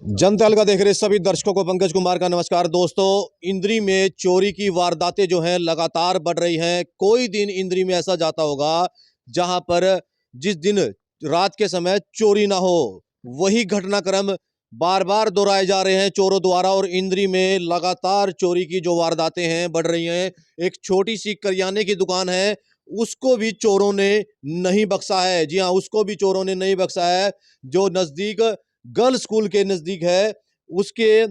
जनता अलगा देख रहे सभी दर्शकों को पंकज कुमार का नमस्कार। दोस्तों, इंद्री में चोरी की वारदातें जो हैं लगातार बढ़ रही हैं। कोई दिन इंद्री में ऐसा जाता होगा जहां पर जिस दिन रात के समय चोरी ना हो, वही घटनाक्रम बार बार दोहराए जा रहे हैं चोरों द्वारा। और इंद्री में लगातार चोरी की जो वारदातें हैं बढ़ रही हैं। एक छोटी सी करियाने की दुकान है, उसको भी चोरों ने नहीं बख्शा है। जी हाँ, उसको भी चोरों ने नहीं बख्शा है। जो नजदीक गर्ल स्कूल के नजदीक है, उसके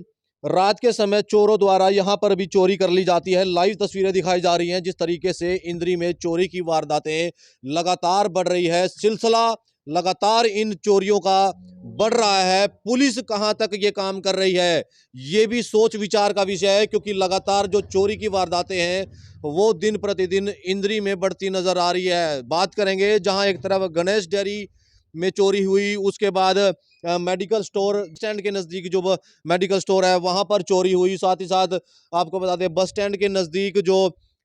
रात के समय चोरों द्वारा यहां पर भी चोरी कर ली जाती है। लाइव तस्वीरें दिखाई जा रही हैं जिस तरीके से इंद्री में चोरी की वारदातें लगातार बढ़ रही है। सिलसिला लगातार इन चोरियों का बढ़ रहा है। पुलिस कहां तक ये काम कर रही है, ये भी सोच विचार का विषय है, क्योंकि लगातार जो चोरी की वारदातें हैं वो दिन प्रतिदिन इंद्री में बढ़ती नजर आ रही है। बात करेंगे जहां एक तरफ गणेश डेयरी में चोरी हुई, उसके बाद मेडिकल स्टोर स्टैंड के नज़दीक जो मेडिकल स्टोर है वहां पर चोरी हुई। साथ ही साथ आपको बता दें, बस स्टैंड के नज़दीक जो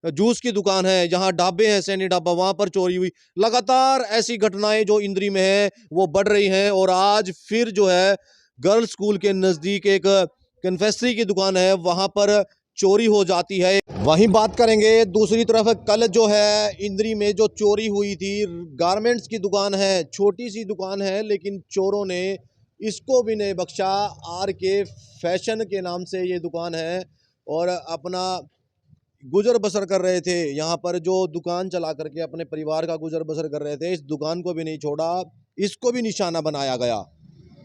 जूस की दुकान है, जहां ढाबे हैं, सैनी ढाबा, वहां पर चोरी हुई। लगातार ऐसी घटनाएं जो इंद्री में है वो बढ़ रही हैं। और आज फिर जो है गर्ल्स स्कूल के नज़दीक एक कन्फेक्शनरी की दुकान है, वहां पर चोरी हो जाती है। वहीं बात करेंगे दूसरी तरफ, कल जो है इंद्री में जो चोरी हुई थी, गारमेंट्स की दुकान है, छोटी सी दुकान है, लेकिन चोरों ने इसको भी नहीं बख्शा। आर के फैशन के नाम से ये दुकान है और अपना गुजर बसर कर रहे थे। यहाँ पर जो दुकान चला करके अपने परिवार का गुजर बसर कर रहे थे, इस दुकान को भी नहीं छोड़ा, इसको भी निशाना बनाया गया।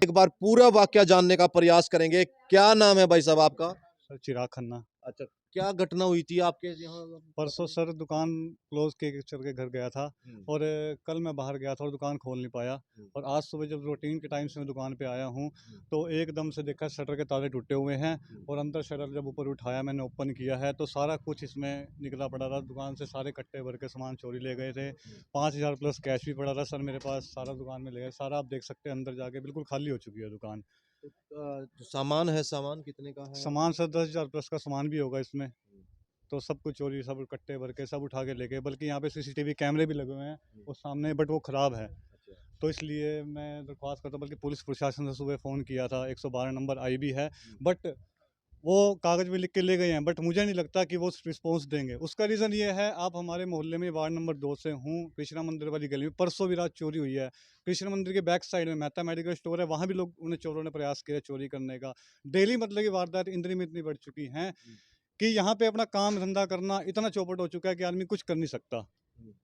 एक बार पूरा वाकया जानने का प्रयास करेंगे। क्या नाम है भाई साहब आपका? सर चिराग खन्ना। अच्छा, क्या घटना हुई थी आपके यहाँ? परसों सर दुकान क्लोज के चल के घर गया था और कल मैं बाहर गया था और दुकान खोल नहीं पाया। और आज सुबह जब रूटीन के टाइम से मैं दुकान पे आया हूँ तो एकदम से देखा शटर के ताले टूटे हुए हैं और अंदर शटर जब ऊपर उठाया, मैंने ओपन किया है तो सारा कुछ इसमें निकला पड़ा था। दुकान से सारे कट्टे भर के सामान चोरी ले गए थे। 5,000 प्लस कैश भी पड़ा था सर मेरे पास। सारा दुकान में ले गए, सारा आप देख सकते हैं। अंदर जाके बिल्कुल खाली हो चुकी है दुकान। जो सामान है, सामान कितने का है? सामान सर 10,000 प्लस का सामान भी होगा इसमें। तो सब कुछ चोरी, सब कट्टे भर के सब उठा के ले गए। बल्कि यहाँ पे सीसीटीवी कैमरे भी लगे हुए हैं वो सामने, बट वो ख़राब है। तो इसलिए मैं दरख्वास्त करता हूँ, बल्कि पुलिस प्रशासन से सुबह फ़ोन किया था, 112 नंबर आई भी है, बट वो कागज़ में लिख के ले गए हैं। बट मुझे नहीं लगता कि वो रिस्पॉन्स देंगे। उसका रीज़न ये है, आप हमारे मोहल्ले में वार्ड नंबर 2 से हूँ, कृष्णा मंदिर वाली गली में परसों भी रात चोरी हुई है। कृष्ण मंदिर के बैक साइड में मेहता मेडिकल स्टोर है, वहाँ भी लोग उन्हें चोरों ने प्रयास किया चोरी करने का। डेली मतलब की वारदात इंद्री में इतनी बढ़ चुकी हैं कि यहाँ पे अपना काम धंधा करना इतना चौपट हो चुका है कि आदमी कुछ कर नहीं सकता।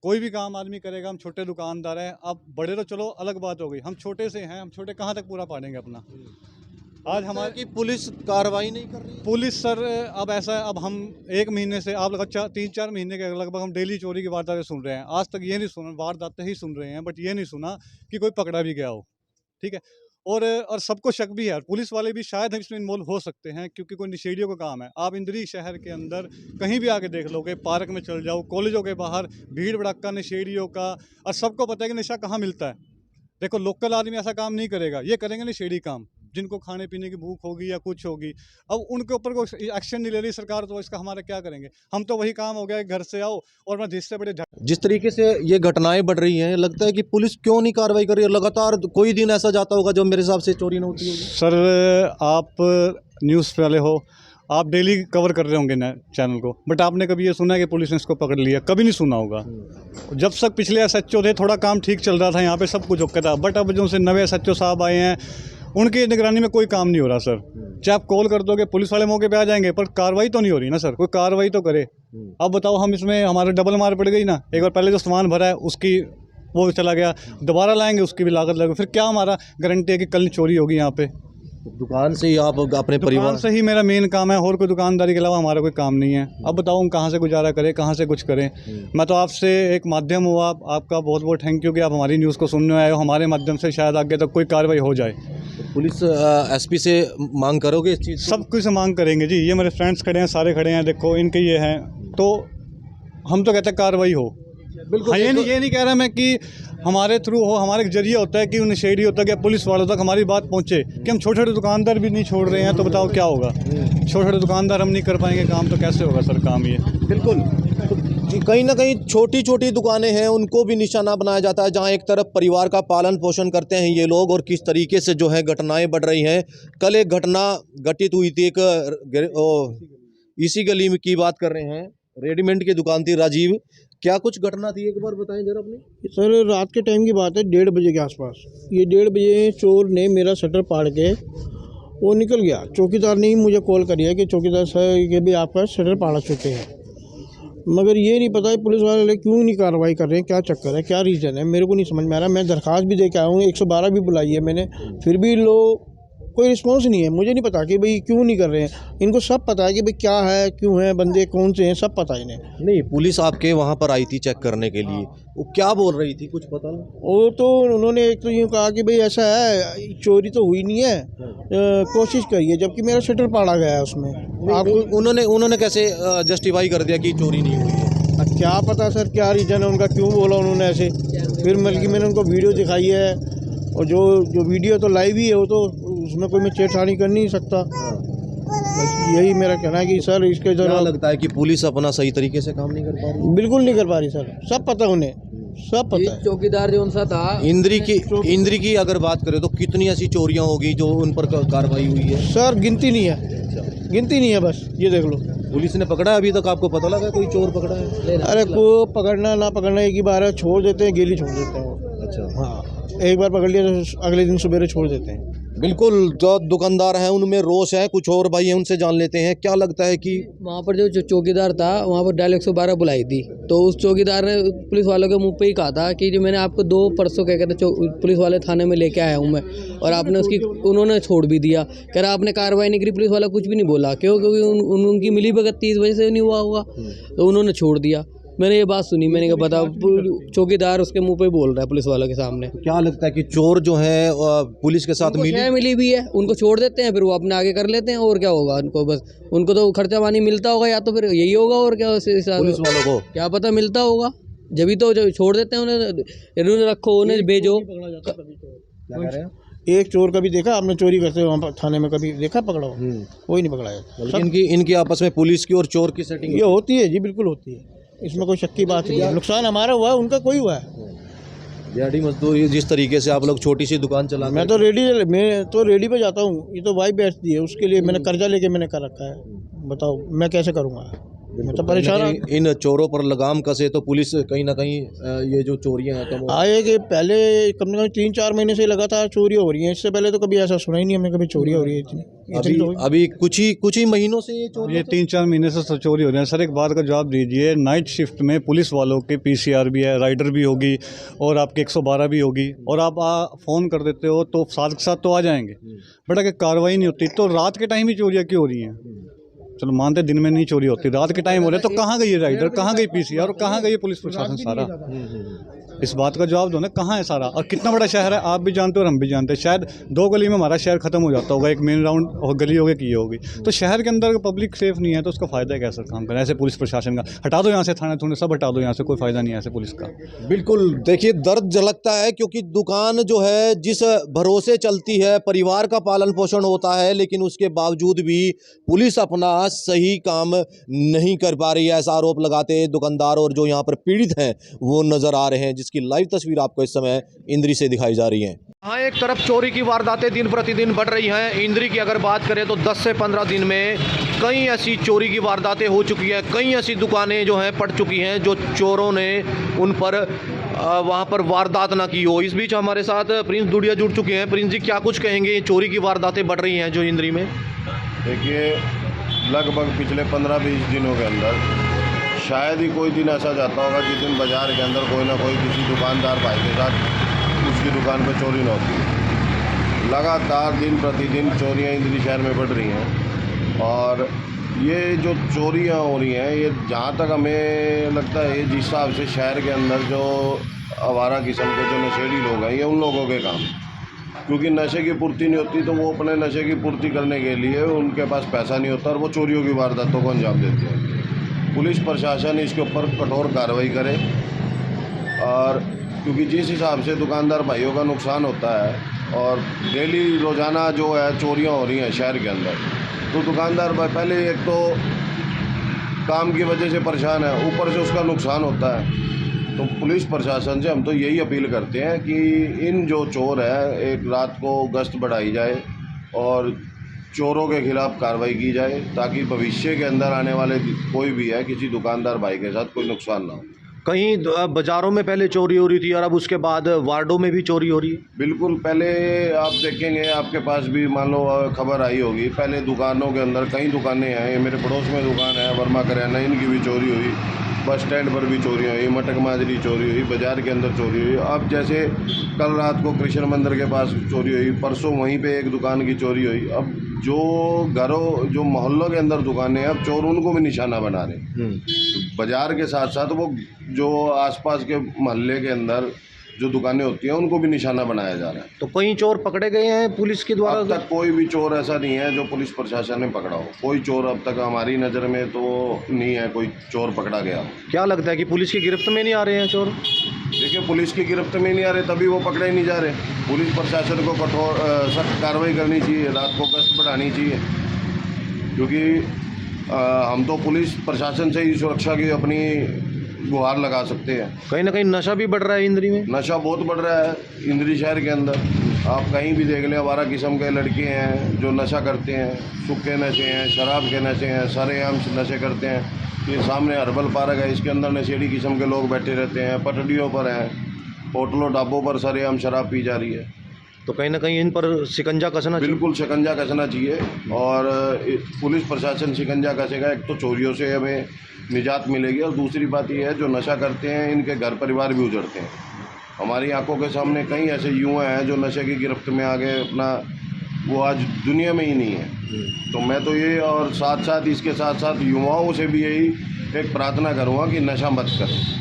कोई भी काम आदमी करेगा। हम छोटे दुकानदार हैं, अब बड़े तो चलो अलग बात हो गई, हम छोटे से हैं, हम छोटे कहाँ तक पूरा पालेंगे अपना। आज हमारे की पुलिस कार्रवाई नहीं कर रही है? पुलिस सर अब ऐसा है, अब हम 1 महीने से आप लगभग 3-4 महीने के लगभग हम डेली चोरी की वारदातें सुन रहे हैं। आज तक ये नहीं सुना, वारदातें ही सुन रहे हैं, बट ये नहीं सुना कि कोई पकड़ा भी गया हो। ठीक है। और सबको शक भी है, पुलिस वाले भी शायद इसमें इन्वॉल्व हो सकते हैं, क्योंकि कोई नशेड़ियों का काम है। आप इंद्री शहर के अंदर कहीं भी आके देख लोगे, पार्क में चल जाओ, कॉलेजों के बाहर भीड़ भड़क्का नशेड़ियों का। और सबको पता है कि नशा कहाँ मिलता है। देखो, लोकल आदमी ऐसा काम नहीं करेगा, ये करेंगे नशेड़ी काम, जिनको खाने पीने की भूख होगी या कुछ होगी। अब उनके ऊपर कोई एक्शन नहीं ले रही सरकार, तो इसका हमारा क्या करेंगे? हम तो वही काम हो गया, घर से आओ और मैं जिससे बड़े जिस तरीके से ये घटनाएं बढ़ रही हैं, लगता है कि पुलिस क्यों नहीं कार्रवाई कर रही है? लगातार कोई दिन ऐसा जाता होगा जो मेरे हिसाब से चोरी न होती होगी। सर आप न्यूज़ वाले हो, आप डेली कवर कर रहे होंगे ना चैनल को, बट आपने कभी ये सुना है कि पुलिस ने इसको पकड़ लिया? कभी नहीं सुना होगा। जब तक पिछले एसएचओ थे थोड़ा काम ठीक चल रहा था, यहाँ पे सब कुछ ओके था, बट अब जो से नए एसएचओ साहब आए हैं उनकी निगरानी में कोई काम नहीं हो रहा सर। चाहे आप कॉल कर दोगे, पुलिस वाले मौके पे आ जाएंगे, पर कार्रवाई तो नहीं हो रही ना सर। कोई कार्रवाई तो करे। अब बताओ, हम इसमें हमारे डबल मार पड़ गई ना। एक बार पहले जो सामान भरा है उसकी वो चला गया, दोबारा लाएंगे उसकी भी लागत लगेगी, फिर क्या हमारा गारंटी है कि कल चोरी होगी यहाँ पे? दुकान से ही आप अपने परिवार से ही मेरा मेन काम है, और कोई दुकानदारी के अलावा हमारा कोई काम नहीं है। अब बताओ हम कहाँ से गुजारा करें, कहाँ से कुछ करें? मैं तो आपसे एक माध्यम हुआ, आपका बहुत बहुत थैंक यू कि आप हमारी न्यूज़ को सुनने आए हो। हमारे माध्यम से शायद आगे तक कोई कार्रवाई हो जाए। पुलिस एसपी से मांग करोगे इस चीज़? सब कुछ से मांग करेंगे जी। ये मेरे फ्रेंड्स खड़े हैं, सारे खड़े हैं, देखो इनके ये हैं, तो हम तो कहते हैं कार्रवाई हो। बिल्कुल। ये नहीं कह रहा मैं कि हमारे थ्रू हो, हमारे एक जरिए होता है कि नशेड़ी होता है कि पुलिस वालों तक हमारी बात पहुंचे, कि हम छोटे छोटे दुकानदार भी नहीं छोड़ रहे हैं, तो बताओ क्या होगा? छोटे छोटे दुकानदार हम नहीं कर पाएंगे काम, तो कैसे होगा सर काम ये? बिल्कुल। कहीं ना कहीं छोटी छोटी दुकानें हैं उनको भी निशाना बनाया जाता है, जहां एक तरफ परिवार का पालन पोषण करते हैं ये लोग और किस तरीके से जो है घटनाएं बढ़ रही हैं। कल एक घटना घटित हुई थी, इसी गली में की बात कर रहे हैं, रेडीमेड की दुकान थी राजीव, क्या कुछ घटना थी एक बार बताएं जरा अपनी। सर रात के टाइम की बात है, 1:30 बजे के आसपास। ये 1:30 बजे चोर ने मेरा शटर फाड़ के वो निकल गया। चौकीदार ने ही मुझे कॉल करी है कि चौकीदार सर ये भी आपका शटर फाड़ चुके हैं, मगर ये नहीं पता है पुलिस वाले क्यों नहीं कार्रवाई कर रहे हैं, क्या चक्कर है, क्या रीज़न है, मेरे को नहीं समझ में आ रहा। मैं दरख्वास्त भी दे के आया हूँ, 112 भी बुलाई है मैंने, फिर भी लोग कोई रिस्पॉन्स नहीं है। मुझे नहीं पता कि भाई क्यों नहीं कर रहे हैं। इनको सब पता है कि भाई क्या है, क्यों है, बंदे कौन से हैं, सब पता है इन्हें। नहीं, पुलिस आपके वहां पर आई थी चेक करने के लिए, वो क्या बोल रही थी कुछ पता नहीं? वो तो उन्होंने एक तो यूँ कहा कि भाई ऐसा है, चोरी तो हुई नहीं है, कोशिश करिए, जबकि मेरा शटर पाड़ा गया है उसमें। आपको उन्होंने कैसे जस्टिफाई कर दिया कि चोरी नहीं हुई है? अब क्या पता सर क्या रीज़न है उनका, क्यों बोला उन्होंने ऐसे। फिर बल्कि मैंने उनको वीडियो दिखाई है, और जो वीडियो तो लाइव ही है, वो तो उसमें कोई मैं छेड़छाड़ी कर नहीं सकता। बस यही मेरा कहना है कि सर इसके क्या जरा लगता है कि पुलिस अपना सही तरीके से काम नहीं कर पा रही? बिल्कुल नहीं कर पा रही सर, सब पता है उन्हें, सब पता है। चौकीदार जो उनसा था इंद्री की अगर बात करें तो कितनी ऐसी चोरियां होगी जो उन पर कार्रवाई हुई है? सर गिनती नहीं है, गिनती नहीं है, बस ये देख लो। पुलिस ने पकड़ा है अभी तक? आपको पता लगा कोई चोर पकड़ा है? अरे को पकड़ना ना पकड़ना एक ही बार है, छोड़ देते हैं, गेली छोड़ देते हैं। अच्छा, हाँ, एक बार पकड़ लिया तो अगले दिन सुबह छोड़ देते हैं। बिल्कुल। जो दुकानदार हैं उनमें रोष है, कुछ और भाई हैं उनसे जान लेते हैं। क्या लगता है कि वहाँ पर जो चौकीदार था वहाँ पर डायल 112 बुलाई थी, तो उस चौकीदार ने पुलिस वालों के मुंह पे ही कहा था कि जो मैंने आपको 2 परसों कह कहते पुलिस वाले थाने में लेके आया हूँ मैं, और आपने उसकी उन्होंने छोड़ भी दिया। कह रहा आपने कार्रवाई नहीं करी, पुलिस वाला कुछ भी नहीं बोला, क्योंकि उनकी मिली भगत थी, इस वजह से नहीं हुआ होगा, तो उन्होंने छोड़ दिया। मैंने ये बात सुनी, मैंने कहा बता, चौकीदार उसके मुंह पे बोल रहा है पुलिस वालों के सामने। क्या लगता है कि चोर जो है पुलिस के साथ मिली भी है, उनको छोड़ देते हैं, फिर वो अपने आगे कर लेते हैं, और क्या होगा उनको, बस उनको तो खर्चा पानी मिलता होगा, या तो फिर यही होगा, और क्या पुलिस वालों को क्या पता मिलता होगा, जब तो जो छोड़ देते हैं उन्हें, रखो उन्हें, भेजो। एक चोर कभी देखा आपने चोरी करते वहाँ पर थाने में कभी देखा पकड़ा हो? कोई नहीं पकड़ा है। इनकी आपस में पुलिस की और चोर की सेटिंग ये होती है जी, बिल्कुल होती है, इसमें कोई शक की बात नहीं है। नुकसान हमारा हुआ है, उनका कोई हुआ है। दिहाड़ी मजदूरी जिस तरीके से आप लोग छोटी सी दुकान चलाते मैं तो रेडी पे जाता हूँ, ये तो वाइफ बैठती है, उसके लिए मैंने कर्जा लेके मैंने कर रखा है। बताओ मैं कैसे करूँगा, मैं तो परेशान हूँ। इन चोरों पर लगाम कसे तो पुलिस कहीं ना कहीं ये जो चोरियां हैं कम आए कि पहले कम से कम 3-4 महीने से लगातार चोरी हो रही हैं, इससे पहले तो कभी ऐसा सुना ही नहीं हमने, कभी चोरी हो रही है इतनी अभी कुछ ही महीनों से ये 3-4 महीने से चोरी हो रहे हैं। सर एक बात का जवाब दीजिए, नाइट शिफ्ट में पुलिस वालों के PCR भी है, राइडर भी होगी, और आपके 112 भी होगी, और आप फ़ोन कर देते हो तो साथ के साथ तो आ जाएंगे, बट अगर कार्रवाई नहीं होती तो रात के टाइम ही चोरियाँ क्यों हो रही हैं? चलो मानते दिन में नहीं चोरी होती, रात के टाइम हो रहा है, तो कहाँ गई है राइडर, कहाँ गई PCR, और कहाँ गई पुलिस प्रशासन? सारा इस बात का जवाब दो ना, कहाँ है सारा? और कितना बड़ा शहर है, आप भी जानते हो और हम भी जानते हैं। शायद 2 गली में हमारा शहर खत्म हो जाता होगा, एक मेन राउंड और गली होगी की होगी, तो शहर के अंदर पब्लिक सेफ नहीं है, तो उसका फ़ायदा कैसे काम करें ऐसे पुलिस प्रशासन का? हटा दो यहाँ से थाने थूने सब हटा दो यहाँ से, कोई फ़ायदा नहीं है ऐसे पुलिस का। बिल्कुल। देखिए दर्द झलकता है, क्योंकि दुकान जो है जिस भरोसे चलती है, परिवार का पालन पोषण होता है, लेकिन उसके बावजूद भी पुलिस अपना सही काम नहीं कर पा रही है, ऐसा आरोप लगाते दुकानदार और जो यहाँ पर पीड़ित हैं वो नजर आ रहे हैं, जिसकी लाइव तस्वीर आपको इस समय इंद्री से दिखाई जा रही है। हाँ, एक तरफ चोरी की वारदातें दिन प्रतिदिन बढ़ रही हैं। इंद्री की अगर बात करें तो 10 से 15 दिन में कई ऐसी चोरी की वारदातें हो चुकी हैं, कई ऐसी दुकानें जो हैं पड़ चुकी हैं जो चोरों ने उन पर वहाँ पर वारदात ना की हो। इस बीच हमारे साथ प्रिंस दुडिया जुड़ चुके हैं। प्रिंस जी, क्या कुछ कहेंगे, चोरी की वारदातें बढ़ रही हैं जो इंद्री में? देखिए, लगभग पिछले 15-20 दिनों के अंदर शायद ही कोई दिन ऐसा जाता होगा जिस दिन बाज़ार के अंदर कोई ना कोई किसी दुकानदार भाई के साथ उसकी दुकान पर चोरी न होती। लगातार दिन प्रतिदिन चोरियां इंद्री शहर में बढ़ रही हैं, और ये जो चोरियां हो रही हैं, ये जहाँ तक हमें लगता है जिस हिसाब से शहर के अंदर जो आवारा किस्म के जो नशेड़ी लोग हैं, ये उन लोगों के काम, क्योंकि नशे की पूर्ति नहीं होती तो वो अपने नशे की पूर्ति करने के लिए उनके पास पैसा नहीं होता और वो चोरियों की वारदातों को अंजाम देते हैं। पुलिस प्रशासन इसके ऊपर कठोर कार्रवाई करे, और क्योंकि जिस हिसाब से दुकानदार भाइयों का नुकसान होता है और डेली रोज़ाना जो है चोरियां हो रही हैं शहर के अंदर, तो दुकानदार भाई पहले एक तो काम की वजह से परेशान है, ऊपर से उसका नुकसान होता है। तो पुलिस प्रशासन से हम तो यही अपील करते हैं कि इन जो चोर है, एक रात को गश्त बढ़ाई जाए और चोरों के खिलाफ कार्रवाई की जाए, ताकि भविष्य के अंदर आने वाले कोई भी है, किसी दुकानदार भाई के साथ कोई नुकसान ना हो। कहीं बाजारों में पहले चोरी हो रही थी और अब उसके बाद वार्डों में भी चोरी हो रही है। बिल्कुल, पहले आप देखेंगे, आपके पास भी मान लो खबर आई होगी, पहले दुकानों के अंदर कई दुकानें हैं, ये मेरे पड़ोस में दुकान है वर्मा करियाना, इनकी भी चोरी हुई, बस स्टैंड पर भी चोरी हुई, मटक माजरी चोरी हुई, बाज़ार के अंदर चोरी हुई। अब जैसे कल रात को कृष्ण मंदिर के पास चोरी हुई, परसों वहीं पे एक दुकान की चोरी हुई। अब जो जो मोहल्लों के अंदर दुकानें हैं, अब चोर उनको भी निशाना बना रहे हैं। बाज़ार के साथ साथ वो जो आसपास के मोहल्ले के अंदर जो दुकानें होती हैं, उनको भी निशाना बनाया जा रहा है। तो कई चोर पकड़े गए हैं पुलिस के द्वारा? अब तक कोई भी चोर ऐसा नहीं है जो पुलिस प्रशासन ने पकड़ा हो। कोई चोर अब तक हमारी नज़र में तो नहीं है, कोई चोर पकड़ा गया हो। क्या लगता है कि पुलिस की गिरफ्त में नहीं आ रहे हैं चोर? देखिए, पुलिस की गिरफ्त में नहीं आ रहे, तभी वो पकड़े नहीं जा रहे। पुलिस प्रशासन को कठोर सख्त कार्रवाई करनी चाहिए, रात को गश्त बढ़ानी चाहिए, क्योंकि हम तो पुलिस प्रशासन से ही सुरक्षा की अपनी गुहार लगा सकते हैं। कहीं ना कहीं नशा भी बढ़ रहा है इंद्री में। नशा बहुत बढ़ रहा है इंद्री शहर के अंदर। आप कहीं भी देख लें, 12 किस्म के लड़के हैं जो नशा करते हैं, सूखे नशे हैं, शराब के नशे हैं, सरेआम नशे करते हैं। ये सामने हर्बल पार्क है, इसके अंदर नशेड़ी किस्म के लोग बैठे रहते हैं, पटड़ियों पर हैं, होटलों ढाबों पर सरेआम शराब पी जा रही है। तो कहीं ना कहीं इन पर शिकंजा कसना चाहिए। बिल्कुल शिकंजा कसना चाहिए, और पुलिस प्रशासन शिकंजा कसेगा, एक तो चोरियों से हमें निजात मिलेगी, और दूसरी बात यह है जो नशा करते हैं इनके घर परिवार भी उजड़ते हैं। हमारी आंखों के सामने कई ऐसे युवा हैं जो नशे की गिरफ्त में आ गए, अपना वो आज दुनिया में ही नहीं है। तो मैं तो ये, और साथ साथ इसके साथ साथ युवाओं से भी यही एक प्रार्थना करूँगा कि नशा मत करें।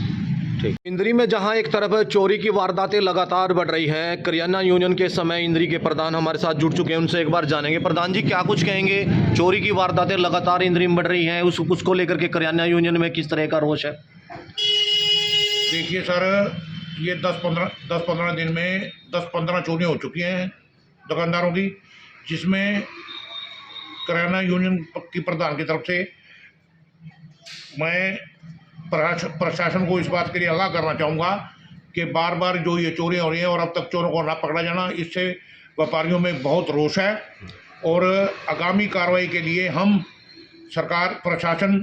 ठीक। इंद्री में जहां एक तरफ चोरी की वारदातें लगातार बढ़ रही हैं, करियाना यूनियन के समय इंद्री के प्रधान हमारे साथ जुड़ चुके हैं, उनसे एक बार जानेंगे। प्रधान जी, क्या कुछ कहेंगे? चोरी की वारदातें लगातार इंद्री में बढ़ रही हैं, उसको लेकर के करियाना यूनियन में किस तरह का रोष है? देखिए सर, ये 10-15 दिन में 10-15 चोरियाँ हो चुकी हैं दुकानदारों की, जिसमें करियाना यूनियन की प्रधान की तरफ से मैं प्रशासन को इस बात के लिए आगाह करना चाहूँगा कि बार बार जो ये चोरियाँ हो रही हैं और अब तक चोरों को ना पकड़ा जाना, इससे व्यापारियों में बहुत रोष है। और आगामी कार्रवाई के लिए हम सरकार प्रशासन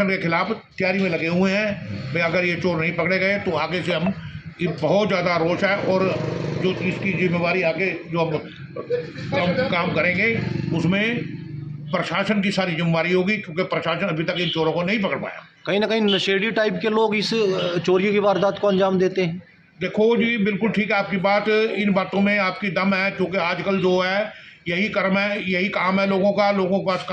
के खिलाफ तैयारी में लगे हुए हैं। भाई अगर ये चोर नहीं पकड़े गए तो आगे से हम, ये बहुत ज़्यादा रोष है, और जो इसकी जिम्मेवारी आगे जो हम काम करेंगे उसमें प्रशासन की सारी जिम्मेवारी होगी, क्योंकि प्रशासन अभी तक इन चोरों को नहीं पकड़ पाया। कहीं ना कहीं नशेड़ी टाइप के लोग इस चोरी की वारदात को अंजाम देते हैं। देखो जी, बिल्कुल ठीक है आपकी बात, इन बातों में आपकी दम है, क्योंकि आजकल जो है यही कर्म है, यही काम है लोगों के पास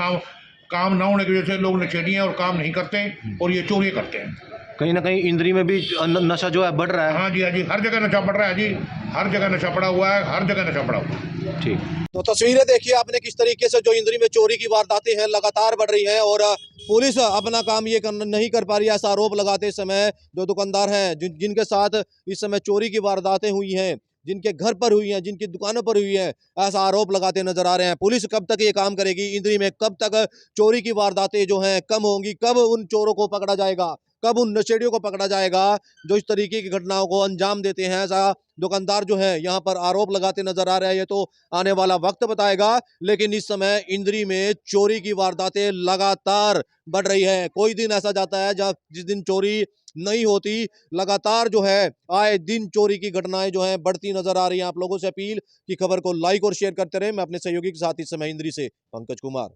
काम ना होने की वजह से लोग नशेड़ी हैं और काम नहीं करते और ये चोरी करते हैं। कहीं ना कहीं इंद्री में भी नशा जो है बढ़ रहा है। हाँ जी, हाँ जी, हर जगह नशा बढ़ रहा है जी, हर जगह नशा पड़ा हुआ है, हर जगह नशा पड़ा हुआ है। ठीक। तो तस्वीरें देखिए आपने किस तरीके से जो इंद्री में चोरी की वारदातें हैं लगातार बढ़ रही हैं, और पुलिस अपना काम ये नहीं कर पा रही है। ऐसा आरोप लगाते समय जो दुकानदार हैं, जिनके साथ इस समय चोरी की वारदातें हुई हैं, जिनके घर पर हुई हैं, जिनकी दुकानों पर हुई है, ऐसा आरोप लगाते नजर आ रहे हैं। पुलिस कब तक ये काम करेगी? इंद्री में कब तक चोरी की वारदातें जो हैं कम होंगी? कब उन चोरों को पकड़ा जाएगा? कब उन नशेड़ियों को पकड़ा जाएगा जो इस तरीके की घटनाओं को अंजाम देते हैं? ऐसा दुकानदार जो है यहाँ पर आरोप लगाते नजर आ रहे हैं। ये तो आने वाला वक्त बताएगा, लेकिन इस समय इंद्री में चोरी की वारदातें लगातार बढ़ रही है। कोई दिन ऐसा जाता है जिस दिन चोरी नहीं होती। लगातार जो है आए दिन चोरी की घटनाएं जो हैं बढ़ती नजर आ रही हैं। आप लोगों से अपील कि खबर को लाइक और शेयर करते रहे। मैं अपने सहयोगी के साथ इस समय इंद्री से पंकज कुमार।